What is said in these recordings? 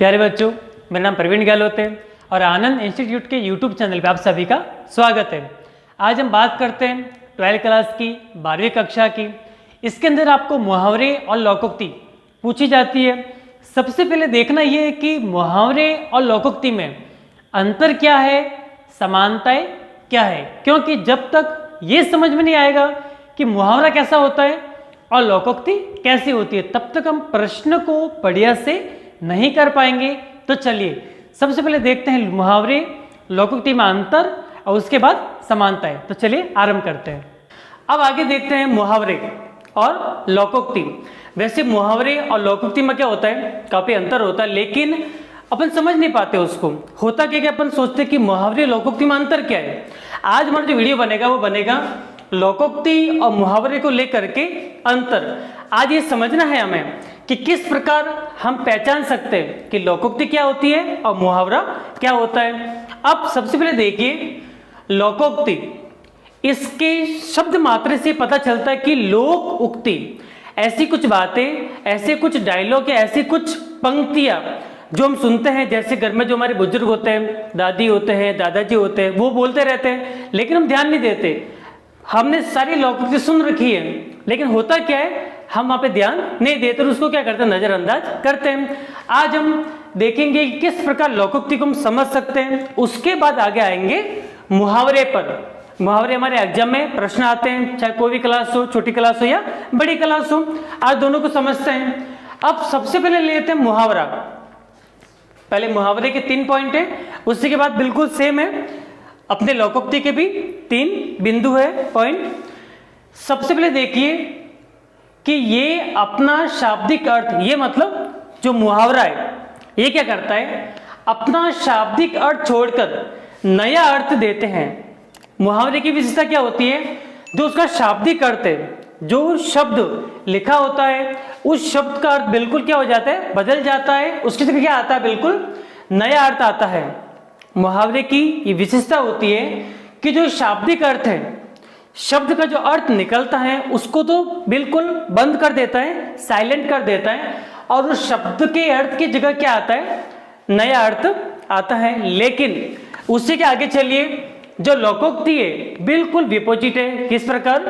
प्यारे बच्चों, मेरा नाम प्रवीण गहलोत है और आनंद इंस्टीट्यूट के यूट्यूब चैनल पे आप सभी का स्वागत है। आज हम बात करते हैं 12वीं क्लास की 12वीं कक्षा की। इसके अंदर आपको मुहावरे और लोकोक्ति पूछी जाती है। सबसे पहले देखना ये है कि मुहावरे और लोकोक्ति में अंतर क्या है, समानताएं क्या है, क्योंकि जब तक ये समझ में नहीं आएगा कि मुहावरा कैसा होता है और लोकोक्ति कैसी होती है, तब तक हम प्रश्न को बढ़िया से नहीं कर पाएंगे। तो चलिए सबसे पहले देखते हैं मुहावरे लोकोक्ति में अंतर और उसके बाद समानताएं। तो चलिए आरंभ करते हैं। अब आगे देखते हैं मुहावरे और लोकोक्ति। वैसे मुहावरे और लोकोक्ति में क्या होता है, काफी अंतर होता है, लेकिन अपन समझ नहीं पाते उसको। होता क्या अपन सोचते हैं कि मुहावरे लोकोक्ति में अंतर क्या है। आज हमारा जो वीडियो बनेगा वो बनेगा लोकोक्ति और मुहावरे को लेकर के अंतर। आज ये समझना है हमें कि किस प्रकार हम पहचान सकते हैं कि लोकोक्ति क्या होती है और मुहावरा क्या होता है। अब सबसे पहले देखिए लोकोक्ति, इसके शब्द मात्र से पता चलता है कि लोक उक्ति ऐसी कुछ बातें, ऐसे कुछ डायलॉग या ऐसी कुछ पंक्तियां जो हम सुनते हैं। जैसे घर में जो हमारे बुजुर्ग होते हैं, दादी होते हैं, दादाजी होते हैं, वो बोलते रहते हैं लेकिन हम ध्यान नहीं देते। हमने सारी लोकोक्ति सुन रखी है लेकिन होता क्या है, हम वहां पे ध्यान नहीं देते और उसको क्या करते हैं, नजरअंदाज करते हैं। आज हम देखेंगे कि किस प्रकार लोकोक्ति को हम समझ सकते हैं। उसके बाद आगे आएंगे मुहावरे पर। मुहावरे हमारे एग्जाम में प्रश्न आते हैं, चाहे कोई भी क्लास हो, छोटी क्लास हो या बड़ी क्लास हो। आज दोनों को समझते हैं। अब सबसे पहले लेते हैं मुहावरा। पहले मुहावरे के 3 पॉइंट है, उसी के बाद बिल्कुल सेम है अपने लोकोक्ति के भी 3 बिंदु है, पॉइंट। सबसे पहले देखिए कि ये अपना शाब्दिक अर्थ, ये मतलब जो मुहावरा है ये क्या करता है, अपना शाब्दिक अर्थ छोड़कर नया अर्थ देते हैं। मुहावरे की विशेषता क्या होती है, जो उसका शाब्दिक अर्थ है, जो शब्द लिखा होता है उस शब्द का अर्थ बिल्कुल क्या हो जाता है, बदल जाता है। उसकी जगह क्या आता है, बिल्कुल नया अर्थ आता है। मुहावरे की ये विशेषता होती है कि जो शाब्दिक अर्थ है, शब्द का जो अर्थ निकलता है उसको तो बिल्कुल बंद कर देता है, साइलेंट कर देता है, और उस शब्द के अर्थ की जगह क्या आता है, नया अर्थ आता है। लेकिन उससे के आगे चलिए, जो लोकोक्ति है बिल्कुल विपोजिट है। किस प्रकार,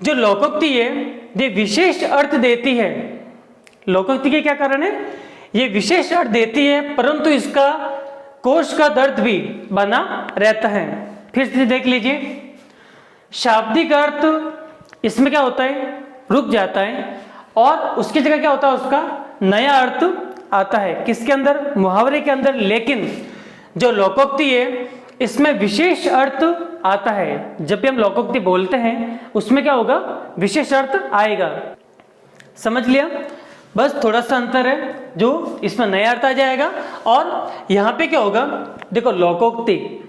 जो लोकोक्ति है ये विशेष अर्थ देती है। लोकोक्ति के क्या कारण है, ये विशेष अर्थ देती है परंतु इसका कोश का दर्द भी बना रहता है। फिर से देख लीजिए, शाब्दिक अर्थ इसमें क्या होता है, रुक जाता है और उसकी जगह क्या होता है, उसका नया अर्थ आता है। किसके अंदर, मुहावरे के अंदर। लेकिन जो लोकोक्ति है इसमें विशेष अर्थ आता है। जब भी हम लोकोक्ति बोलते हैं उसमें क्या होगा, विशेष अर्थ आएगा। समझ लिया, बस थोड़ा सा अंतर है, जो इसमें नया अर्थ आ जाएगा। और यहाँ पे क्या होगा, देखो लोकोक्ति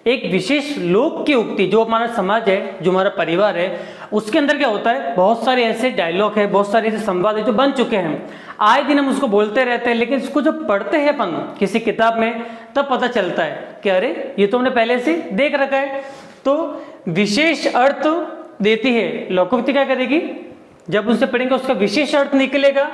एक विशेष लोक की उक्ति, जो हमारा समाज है, जो हमारा परिवार है, उसके अंदर क्या होता है, बहुत सारे ऐसे डायलॉग है, बहुत सारे ऐसे संवाद है जो बन चुके हैं। आए दिन हम उसको बोलते रहते हैं, लेकिन इसको जब पढ़ते हैं अपन किसी किताब में तब पता चलता है कि अरे ये तो हमने पहले से देख रखा है। तो विशेष अर्थ देती है लोकोक्ति। क्या करेगी, जब उनसे पढ़ेंगे उसका विशेष अर्थ निकलेगा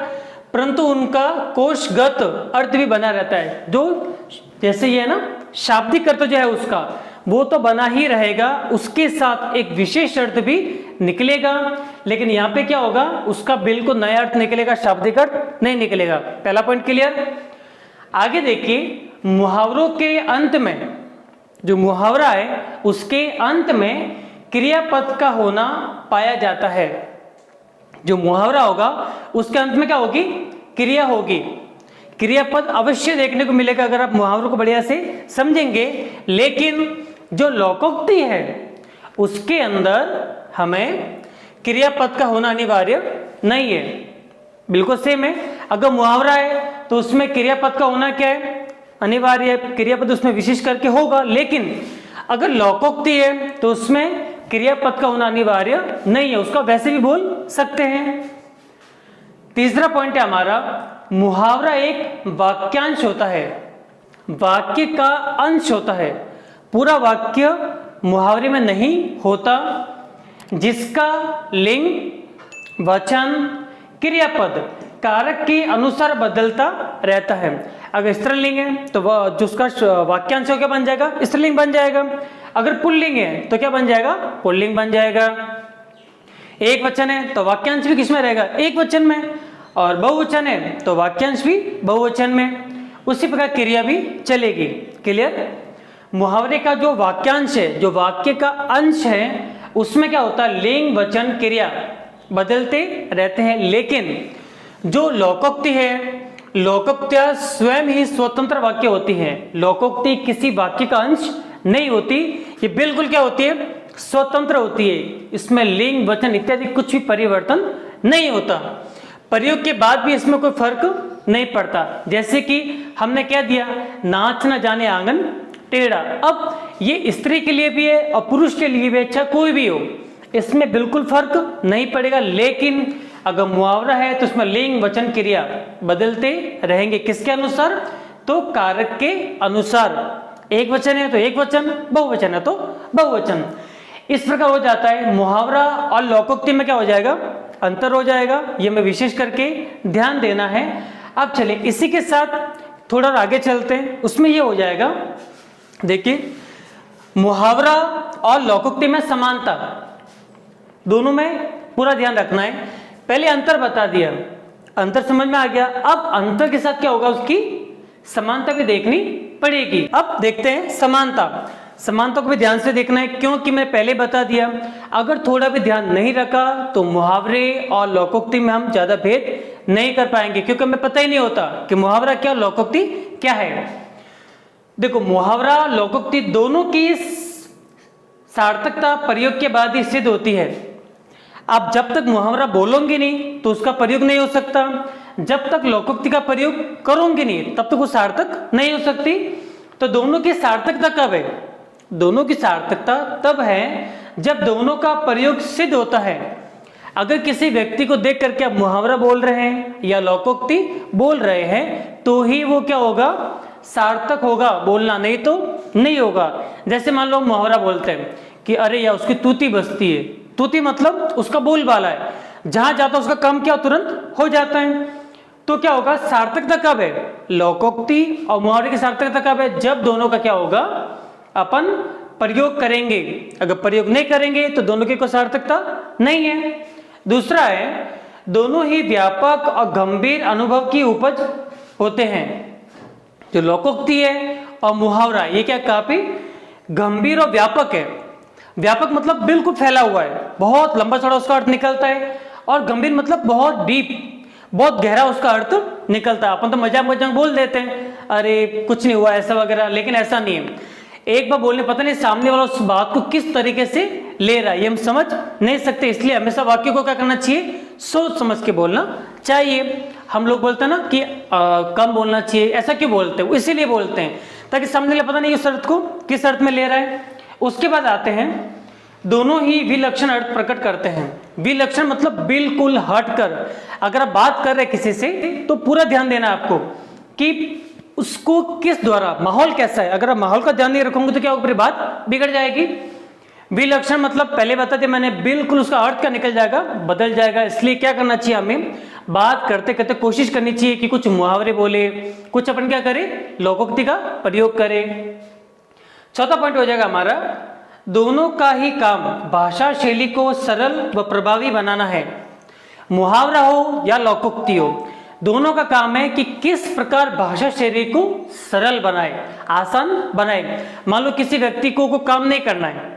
परंतु उनका कोशगत अर्थ भी बना रहता है। जो जैसे ये है ना, शाब्दिक अर्थ जो है उसका वो तो बना ही रहेगा, उसके साथ एक विशेष अर्थ भी निकलेगा। लेकिन यहाँ पे क्या होगा, उसका बिल्कुल नया अर्थ निकलेगा, शाब्दिक अर्थ नहीं निकलेगा। पहला पॉइंट क्लियर। आगे देखिए, मुहावरों के अंत में, जो मुहावरा है उसके अंत में क्रियापद का होना पाया जाता है। जो मुहावरा होगा उसके अंत में क्या होगी, क्रिया होगी। क्रियापद अवश्य देखने को मिलेगा अगर आप मुहावरों को बढ़िया से समझेंगे। लेकिन जो लोकोक्ति है उसके अंदर हमें क्रियापद का होना अनिवार्य नहीं है, बिल्कुल सेम है। अगर मुहावरा है तो उसमें क्रियापद का होना क्या है, अनिवार्य है, क्रियापद उसमें विशेष करके होगा। लेकिन अगर लोकोक्ति है तो उसमें क्रियापद का होना अनिवार्य नहीं है, उसका वैसे भी बोल सकते हैं। तीसरा पॉइंट है हमारा, मुहावरा एक वाक्यांश होता है, वाक्य का अंश होता है। पूरा वाक्य मुहावरे में नहीं होता, जिसका लिंग, वचन, क्रियापद कारक के अनुसार बदलता रहता है। अगर स्त्रीलिंग है तो वह जो उसका वाक्यांश है क्या बन जाएगा, स्त्रीलिंग बन जाएगा। अगर पुल्लिंग है तो क्या बन जाएगा, पुल्लिंग बन जाएगा। एक वचन है तो वाक्यांश भी किसमें रहेगा, एक वचन में, और बहुवचन है तो वाक्यांश भी बहुवचन में। उसी प्रकार क्रिया भी चलेगी। क्लियर। मुहावरे का जो वाक्यांश है, जो वाक्य का अंश है, उसमें क्या होता है, लिंग वचन क्रिया बदलते रहते हैं। लेकिन जो लोकोक्ति है, लोकोक्तियां स्वयं ही स्वतंत्र वाक्य होती है। लोकोक्ति किसी वाक्य का अंश नहीं होती, ये बिल्कुल क्या होती है, स्वतंत्र होती है। इसमें लिंग वचन इत्यादि कुछ भी परिवर्तन नहीं होता। प्रयोग के बाद भी इसमें कोई फर्क नहीं पड़ता। जैसे कि हमने क्या दिया, नाच न जाने आंगन टेढ़ा। अब ये स्त्री के लिए भी है और पुरुष के लिए भी, अच्छा कोई भी हो, इसमें बिल्कुल फर्क नहीं पड़ेगा। लेकिन अगर मुहावरा है तो उसमें लिंग वचन क्रिया बदलते रहेंगे। किसके अनुसार, तो कारक के अनुसार। एक वचन है तो एक वचन, बहुवचन है तो बहुवचन। इस प्रकार हो जाता है। मुहावरा और लोकोक्ति में क्या हो जाएगा, अंतर हो जाएगा। ये मैं विशेष करके ध्यान देना है। अब चलिए इसी के साथ थोड़ा आगे चलते हैं। उसमें ये हो जाएगा, देखिए मुहावरा और लोकोक्ति में समानता, दोनों में पूरा ध्यान रखना है। पहले अंतर बता दिया, अंतर समझ में आ गया। अब अंतर के साथ क्या होगा, उसकी समानता भी देखनी पड़ेगी। अब देखते हैं समानता। समानता को भी ध्यान से देखना है, क्योंकि मैं पहले बता दिया, अगर थोड़ा भी ध्यान नहीं रखा तो मुहावरे और लोकोक्ति में हम ज्यादा भेद नहीं कर पाएंगे, क्योंकि हमें पता ही नहीं होता कि मुहावरा क्या, लोकोक्ति क्या है। देखो मुहावरा लोकोक्ति दोनों की सार्थकता प्रयोग के बाद ही सिद्ध होती है। आप जब तक मुहावरा बोलोगे नहीं तो उसका प्रयोग नहीं हो सकता, जब तक लोकोक्ति का प्रयोग करोगे नहीं तब तक वो सार्थक नहीं हो सकती। तो दोनों की सार्थकता कब है, दोनों की सार्थकता तब है जब दोनों का प्रयोग सिद्ध होता है। अगर किसी व्यक्ति को देख करके आप मुहावरा बोल रहे हैं या लोकोक्ति बोल रहे हैं तो ही वो क्या होगा, सार्थक होगा बोलना, नहीं तो नहीं होगा। जैसे मान लो मुहावरा बोलते हैं कि अरे या उसकी तूती बजती है। तूती मतलब उसका बोलबाला है, जहां जाता है उसका काम क्या तुरंत हो जाता है। तो क्या होगा, सार्थकता कब है, लोकोक्ति और मुहावरे की सार्थकता कब है, जब दोनों का क्या होगा, अपन प्रयोग करेंगे। अगर प्रयोग नहीं करेंगे तो दोनों की कोई सार्थकता नहीं है। दूसरा है, दोनों ही व्यापक और गंभीर अनुभव की उपज होते हैं। जो लोकोक्ति है और मुहावरा ये क्या काफी गंभीर और व्यापक है। व्यापक मतलब बिल्कुल फैला हुआ है, बहुत लंबा चौड़ा उसका अर्थ निकलता है, और गंभीर मतलब बहुत डीप, बहुत गहरा उसका अर्थ निकलता है। अपन तो मजाक मजाक बोल देते हैं, अरे कुछ नहीं हुआ ऐसा वगैरह, लेकिन ऐसा नहीं है। एक बार बोलने पता नहीं सामने वाला उस बात को किस तरीके से ले रहा है, ये हम समझ नहीं सकते। इसलिए हमेशा वाक्य को क्या करना चाहिए, सोच समझ के बोलना चाहिए। हम लोग बोलते हैं ना कि कम बोलना चाहिए, ऐसा क्यों बोलते हैं, इसीलिए बोलते हैं ताकि सामने वाला पता नहीं उस अर्थ को किस अर्थ में ले रहा है। उसके बाद आते हैं, दोनों ही विलक्षण अर्थ प्रकट करते हैं। विलक्षण मतलब बिल्कुल हटकर। अगर आप बात कर रहे हैं किसी से तो पूरा ध्यान देना है आपको कि उसको किस द्वारा, माहौल कैसा है। अगर आप माहौल का ध्यान नहीं रखोगे तो क्या होगा, बात बिगड़ जाएगी। विलक्षण मतलब पहले बता दिया मैंने, बिल्कुल उसका अर्थ क्या निकल जाएगा, बदल जाएगा। इसलिए क्या करना चाहिए, हमें बात करते करते कोशिश करनी चाहिए कि कुछ मुहावरे बोले, कुछ अपन क्या करें, लोकोक्ति का प्रयोग करें। चौथा पॉइंट हो जाएगा हमारा, दोनों का ही काम भाषा शैली को सरल व प्रभावी बनाना है। मुहावरा हो या लोकोक्ति हो, दोनों का काम है कि किस प्रकार भाषा शैली को सरल बनाए, आसान बनाए। मान लो किसी व्यक्ति को काम नहीं करना है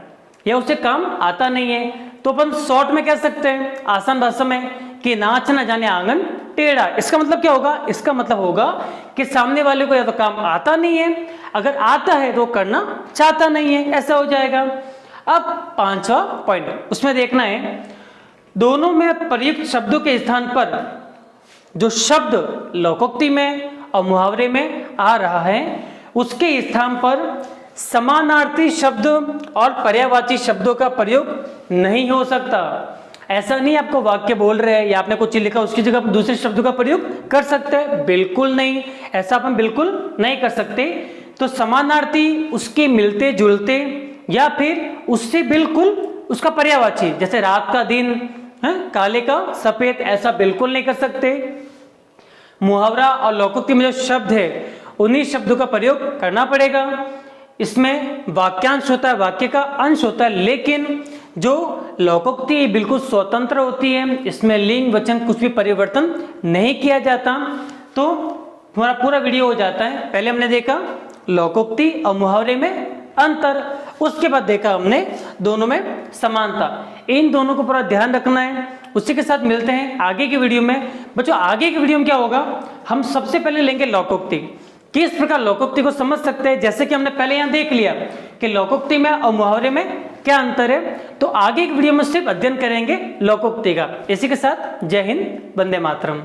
या उसे काम आता नहीं है, तो अपन शॉर्ट में कह सकते हैं, आसान भाषा में, कि नाच न जाने आंगन टेढ़ा। इसका मतलब क्या होगा, इसका मतलब होगा कि सामने वाले को या तो काम आता नहीं है, अगर आता है तो करना चाहता नहीं है, ऐसा हो जाएगा। अब पांचवा पॉइंट उसमें देखना है, दोनों में प्रयुक्त शब्दों के स्थान पर जो शब्द लोकोक्ति में और मुहावरे में आ रहा है उसके स्थान पर समानार्थी शब्द और पर्यायवाची शब्दों का प्रयोग नहीं हो सकता। ऐसा नहीं आपको वाक्य बोल रहे हैं या आपने कुछ लिखा उसकी जगह दूसरे शब्दों का प्रयोग कर सकते हैं, बिल्कुल नहीं, ऐसा अपन बिल्कुल नहीं कर सकते। तो समानार्थी, उसके मिलते जुलते या फिर उससे बिल्कुल उसका पर्यायवाची, जैसे रात का दिन है, काले का सफेद, ऐसा बिल्कुल नहीं कर सकते। मुहावरा और लोकोक्ति में जो शब्द है उन्हीं शब्दों का प्रयोग करना पड़ेगा। इसमें वाक्यांश होता है, वाक्य का अंश होता है, लेकिन जो लोकोक्ति है बिल्कुल स्वतंत्र होती है, इसमें लिंग वचन कुछ भी परिवर्तन नहीं किया जाता। तो हमारा पूरा वीडियो हो जाता है। पहले हमने देखा लोकोक्ति और मुहावरे में अंतर, उसके बाद देखा हमने दोनों में समानता। इन दोनों को पूरा ध्यान रखना है। उसी के साथ मिलते हैं आगे की वीडियो में। बच्चों आगे की वीडियो में क्या होगा, हम सबसे पहले लेंगे लोकोक्ति, किस प्रकार लोकोक्ति को समझ सकते हैं। जैसे कि हमने पहले यहाँ देख लिया कि लोकोक्ति में और मुहावरे में क्या अंतर है, तो आगे की वीडियो में सिर्फ अध्ययन करेंगे लोकोक्ति का। इसी के साथ जय हिंद, वंदे मातरम।